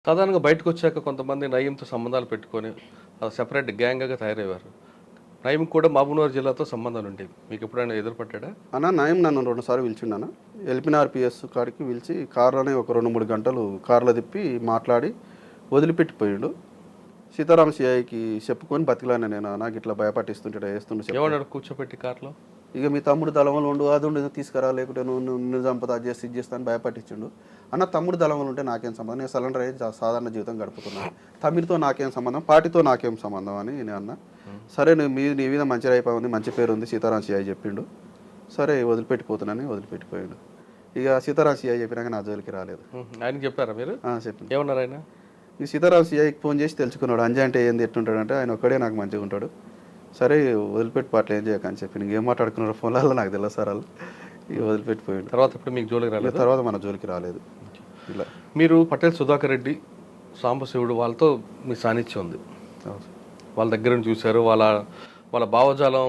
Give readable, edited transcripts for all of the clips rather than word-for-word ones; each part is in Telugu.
సాధారణంగా బయటకొచ్చాక కొంతమంది నయీంతో సంబంధాలు పెట్టుకొని సెపరేట్ గ్యాంగ్‌గా తయారయ్యారు. నయీం కూడా మహబూబ్‌నగర్ జిల్లాతో సంబంధాలుండేవి. మీకు ఎప్పుడైనా ఎదురుపడ్డాడా? అన్న నయం నన్ను 2 సార్లు పిలిచిండన్న. ఎల్‌పీఆర్‌పీఎస్ కాడికి పిలిచి కార్‌లోనే ఒక 2, 3 గంటలు కార్‌లో తిప్పి మాట్లాడి వదిలిపెట్టిపోయిండు. సీతారాం సీఐకి చెప్పుకొని బతికిలానే నేను నాకిట్లా భయపట్టిస్తుంటాడు ఏస్తుండు ఏమన్నాడు కూర్చోపెట్టి కార్‌లో? ఇక మీ తమ్ముడు దళంలో ఉండు అది ఉండు తీసుకురా లేకుంటే నువ్వు నిన్ను చంపుతా అది చేసి ఇది చేస్తా అని భయపట్టించిండు. అన్న తమ్ముడు దళంలో ఉంటే నాకేం సంబంధం, నేను సరెండర్ అయ్యి సాధారణ జీవితం గడుపుతున్నాను, తమ్ముడితో నాకేం సంబంధం, పార్టీతో నాకేం సంబంధం అని నేను అన్న. సరే నీ మీద మంచి రైపా ఉంది, మంచి పేరు ఉంది సీతారాం సిఐ చెప్పిండు. సరే వదిలిపెట్టిపోతున్నానని వదిలిపెట్టిపోయాడు. ఇక సీతారాం సిఐ చెప్పినాక నా జోలికి రాలేదు. ఆయనకి చెప్పారా మీరు? చెప్పింది. ఏమన్నారు ఆయన? ఈ సీతారాం సిఐకి ఫోన్ చేసి తెలుసుకున్నాడు అంజయ్ అంటే ఏంది ఎట్టుంటాడంటే ఆయన ఒక్కడే నాకు మంచిగా ఉంటాడు, సరే వదిలిపెట్టి పాటలు ఏం చేయకని చెప్పి ఇంకేం మాట్లాడుకున్నారు ఫోన్లలో నాకు తెలియదు సార్ వాళ్ళు. ఇక వదిలిపెట్టిపోయాడు. తర్వాత ఇప్పుడు మీకు జోలికి రాలేదు? తర్వాత మన జోలికి రాలేదు. ఇలా మీరు పటేల్ సుధాకర్ రెడ్డి, సాంబశివుడు వాళ్ళతో మీ సాన్నిధ్యం ఉంది, వాళ్ళ దగ్గర నుంచి చూశారు, వాళ్ళ భావజాలం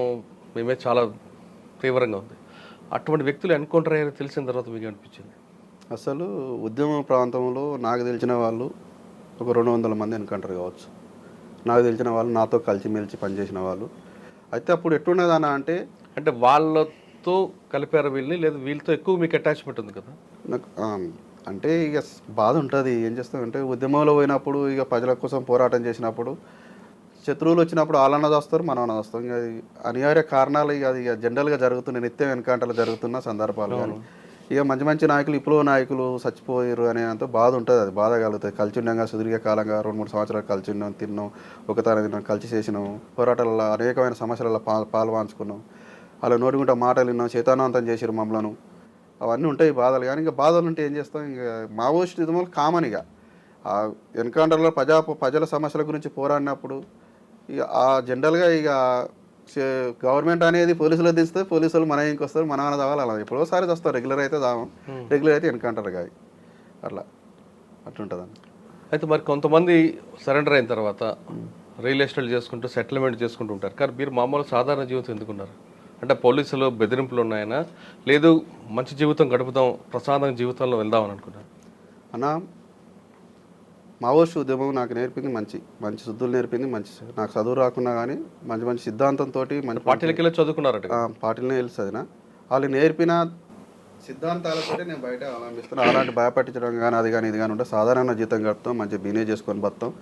మేమే చాలా తీవ్రంగా ఉంది. అటువంటి వ్యక్తులు ఎన్కౌంటర్ అయ్యారని తెలిసిన తర్వాత మీకు అనిపించింది? అసలు ఉద్యమ ప్రాంతంలో నాకు తెలిసిన వాళ్ళు ఒక 200 మంది ఎన్కౌంటర్ కావచ్చు. నాకు తెలిసిన వాళ్ళు నాతో కలిసిమెలిసి పనిచేసిన వాళ్ళు. అయితే అప్పుడు ఎట్లున్నదన్న అంటే వాళ్ళతో కలిపారు వీళ్ళని, లేదా వీళ్ళతో ఎక్కువ మీకు అటాచ్మెంట్ ఉంది కదా? నాకు అంటే ఇక బాధ ఉంటుంది. ఏం చేస్తామంటే ఉద్యమంలో పోయినప్పుడు ఇక ప్రజల కోసం పోరాటం చేసినప్పుడు శత్రువులు వచ్చినప్పుడు వాళ్ళన్న వస్తారు మనం వస్తాం. ఇక అనివార్య కారణాలు ఇక అది జనరల్గా జరుగుతున్న నిత్యం ఎన్కౌంటర్లు జరుగుతున్న సందర్భాలు కానీ ఇక మంచి మంచి నాయకులు విప్లవ నాయకులు చచ్చిపోయారు అనే అంత బాధ ఉంటుంది. అది బాధ కలుగుతుంది. కలిసి ఉండగా సుదీర్ఘకాలంగా 2-3 సంవత్సరాలు కలిసి ఉన్నాం, తిన్నాం, ఒక తరగతి తిన్నాం, కలిసి చేసినాం, పోరాటాలలో అనేకమైన సమస్యలలో పాల్పంచుకున్నాం, అలా నోటిగుంట మాటలు విన్నాం, చేతనాంతం చేసారు మమ్మలను, అవన్నీ ఉంటాయి బాధలు. కానీ ఇంకా బాధలు ఉంటే ఏం చేస్తాం, ఇంకా మావోయిస్ట్ ఉద్యమాలు కామన్. ఇక ఆ ఎన్కౌంటర్లో ప్రజల సమస్యల గురించి పోరాడినప్పుడు ఇక జనరల్గా ఇక గవర్నమెంట్ అనేది పోలీసులు దిస్తే పోలీసులు మన ఇంటికి వస్తారు, మన దావాలి, అలా ఎప్పుడోసారి వస్తారు. రెగ్యులర్ అయితే దావం, రెగ్యులర్ అయితే ఎన్కౌంటర్ కాదు, అట్లుంటుందండి. అయితే మరి కొంతమంది సరెండర్ అయిన తర్వాత రియల్ ఎస్టేట్ చేసుకుంటూ సెటిల్మెంట్ చేసుకుంటూ ఉంటారు, కానీ మీరు మామూలు సాధారణ జీవితం ఎందుకున్నారు? అంటే పోలీసులు బెదిరింపులు ఉన్నాయనా, లేదు మంచి జీవితం గడుపుదాం, ప్రశాంతంగా జీవితంలో వెళ్దామని అనుకున్నారు? అన్న మావోయిస్ట్ ఉద్యమం నాకు నేర్పింది మంచి శుద్ధులు నేర్పింది, నాకు చదువు రాకున్నా కానీ మంచి సిద్ధాంతంతో మంచి పార్టీలకి వెళ్ళి చదువుకున్నారట. పార్టీలనే తెలుస్తుంది. వాళ్ళు నేర్పిన సిద్ధాంతాలతో నేను బయట అవలంబిస్తున్నాను. అలాంటి భయపట్టించడం కానీ అది కానీ ఇది కానీ ఉంటే సాధారణ జీవితం గడుపుతాం, మంచిగా బిజినెస్ చేసుకొని బతాం.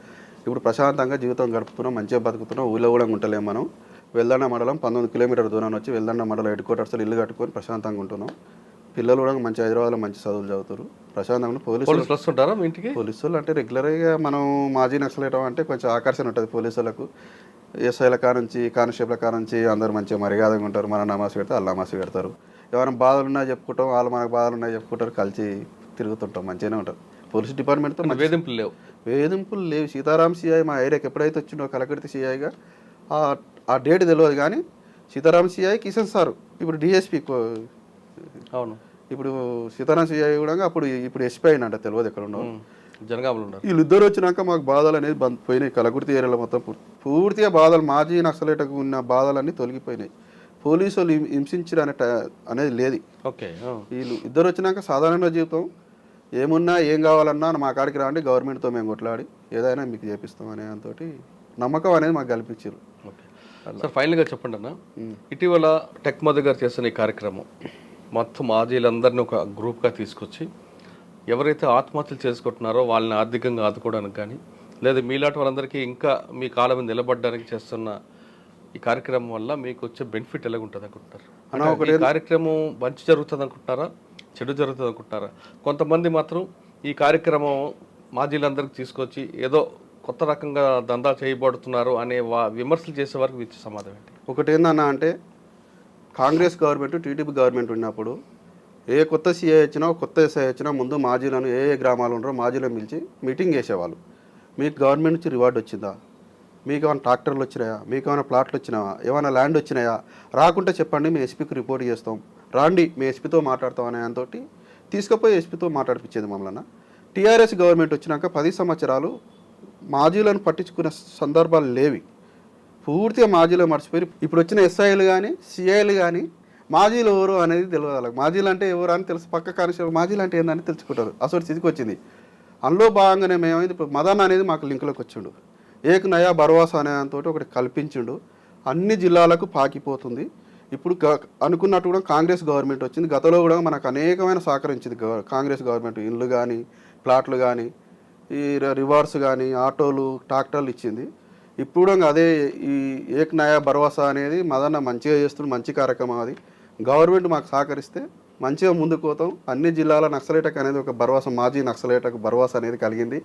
ఇప్పుడు ప్రశాంతంగా జీవితం గడుపుతున్నాం, మంచిగా బతుకుతున్నాం. ఊళ్ళో కూడా ఉంటలేము మనం. వెల్దండ మండలం 19 కిలోమీటర్ల దూరం వచ్చి వెల్దండ మండలం హెడ్ క్వార్టర్స్లో ఇల్లు కట్టుకొని ప్రశాంతంగా ఉంటున్నాం. పిల్లలు కూడా మంచి హైదరాబాద్లో మంచి చదువులు చదువుతారు ప్రశాంతంగా. పోలీసులు వస్తుంటారా మీ ఇంటికి? పోలీసులు అంటే రెగ్యులర్గా మనం మాజీ నక్సలేయడం అంటే కొంచెం ఆకర్షణ ఉంటుంది పోలీసులకు. ఎస్ఐల కానుంచి కానిస్టేబుల్ కానుంచి అందరూ మంచిగా మర్యాదగా ఉంటారు. మన నమాజ్ పెడితే వాళ్ళు నమాజ్ పెడతారు. ఎవరైనా బాధలు ఉన్నాయో చెప్పుకుంటాం, వాళ్ళు మనకు బాధలు ఉన్నాయో చెప్పుకుంటారు, కలిసి తిరుగుతుంటాం, మంచిగానే ఉంటారు. పోలీస్ డిపార్ట్మెంట్తో వేధింపులు లేవు. సీతారాం సిఐ మా ఏరియాకి ఎప్పుడైతే వచ్చిండో కలకత్తా సిఐగా ఆ డేట్ తెలియదు, కానీ సీతారాం సిఐ కిషన్ సార్ ఇప్పుడు డిఎస్పీ. అవును, ఇప్పుడు సీతారాం సిఐ కూడా ఇప్పుడు ఎస్పీ అయినంట, తెలియదు ఎక్కడ ఉండవు, జనగామలో ఉన్నారు. వీళ్ళిద్దరు వచ్చినాక మాకు బాధలు అనేది పోయినాయి. కలకుర్తి ఏరియాలో మొత్తం పూర్తిగా బాధలు, మాజీ నక్సలేటకు ఉన్న బాధలన్నీ తొలగిపోయినాయి. పోలీసులు హింసించడం అనేది లేదు. ఓకే, వీళ్ళు ఇద్దరు వచ్చినాక సాధారణ జీవితం ఏమున్నా ఏం కావాలన్నా మా కాడికి రాండి, గవర్నమెంట్తో మేము కొట్లాడి ఏదైనా మీకు చేపిస్తాం అనే దాంతో నమ్మకం అనేది మాకు కల్పించారు. ఓకే సార్, ఫైనల్గా చెప్పండి అన్న, ఇటీవల టెక్ మధు గారు చేస్తున్న ఈ కార్యక్రమం మొత్తం మాజీలందరినీ ఒక గ్రూప్గా తీసుకొచ్చి ఎవరైతే ఆత్మహత్యలు చేసుకుంటున్నారో వాళ్ళని ఆర్థికంగా ఆదుకోవడానికి కానీ, లేదా మీలాంటి వాళ్ళందరికీ ఇంకా మీ కాలం మీద నిలబడడానికి చేస్తున్న ఈ కార్యక్రమం వల్ల మీకు వచ్చే బెనిఫిట్ ఎలాగుంటుంది అనుకుంటారు? ఈ కార్యక్రమం మంచి జరుగుతుంది అనుకుంటారా, చెడు జరుగుతుంది అనుకుంటారా? కొంతమంది మాత్రం ఈ కార్యక్రమం మాజీలందరికీ తీసుకొచ్చి ఏదో కొత్త రకంగా దందా చేయబడుతున్నారు అనే విమర్శలు చేసే వరకు ఇచ్చే సమాధానం ఏంటి? ఒకటి ఏందన్నా అంటే కాంగ్రెస్ గవర్నమెంట్ టీడీపీ గవర్నమెంట్ ఉన్నప్పుడు ఏ కొత్త సీఐ వచ్చినా కొత్త ఎస్ఐ వచ్చినా ముందు మాజీలను ఏ గ్రామాలు ఉన్నారో మాజీలను పిలిచి మీటింగ్ చేసేవాళ్ళు. మీకు గవర్నమెంట్ నుంచి రివార్డు వచ్చిందా, మీకు ఏమైనా ట్రాక్టర్లు వచ్చినాయా, మీకు ఏమైనా ప్లాట్లు వచ్చినాయా, ఏమైనా ల్యాండ్ వచ్చినాయా, రాకుంటే చెప్పండి మీ ఎస్పీకి రిపోర్ట్ చేస్తాం, రాండి మీ ఎస్పీతో మాట్లాడతాం అనే దాంతో తీసుకుపోయి ఎస్పీతో మాట్లాడిపించేది మమ్మల్ని. టీఆర్ఎస్ గవర్నమెంట్ వచ్చినాక 10 సంవత్సరాలు మాజీలను పట్టించుకునే సందర్భాలు లేవి. పూర్తిగా మాజీలో మర్చిపోయి ఇప్పుడు వచ్చిన ఎస్ఐలు కానీ సిఐలు కానీ మాజీలు ఎవరు అనేది తెలియదు వాళ్ళకి. మాజీలు అంటే ఎవరు అని తెలుసు, పక్క కానిస్టేబుల్ మాజీలు అంటే ఏందని తెలుసుకుంటారు. అసలు స్థితికి వచ్చింది. అందులో భాగంగానే మేమైంది ఇప్పుడు మదన్ అనేది మాకు లింకులోకి వచ్చిండు. ఏక్ నయా భరోసా అనే దాంతో ఒకటి కల్పించిండు. అన్ని జిల్లాలకు పాకిపోతుంది. ఇప్పుడు అనుకున్నట్టు కూడా కాంగ్రెస్ గవర్నమెంట్ వచ్చింది. గతంలో కూడా మనకు అనేకమైన సహకరించింది కాంగ్రెస్ గవర్నమెంట్. ఇళ్ళు కానీ, ప్లాట్లు కానీ, ఈ రివార్డ్స్ కానీ, ఆటోలు, ట్రాక్టర్లు ఇచ్చింది. ఇప్పుడు కూడా అదే ఈ ఏక్ నయా భరోసా అనేది మదన్న మంచిగా చేస్తున్న మంచి కార్యక్రమం. అది గవర్నమెంట్ మాకు సహకరిస్తే మంచిగా ముందుకు పోతాం. అన్ని జిల్లాల నక్సలేటకు అనేది ఒక భరోసా, మాజీ నక్సలేటకు భరోసా అనేది కలిగింది.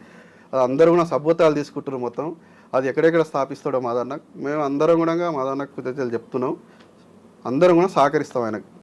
అది అందరూ కూడా సభ్యతాలు తీసుకుంటున్నారు మొత్తం. అది ఎక్కడెక్కడ స్థాపిస్తాడో మదన్న, మేము అందరం కూడా మదన్నకు కృతజ్ఞతలు చెప్తున్నాం. అందరం కూడా సహకరిస్తాం ఆయనకు.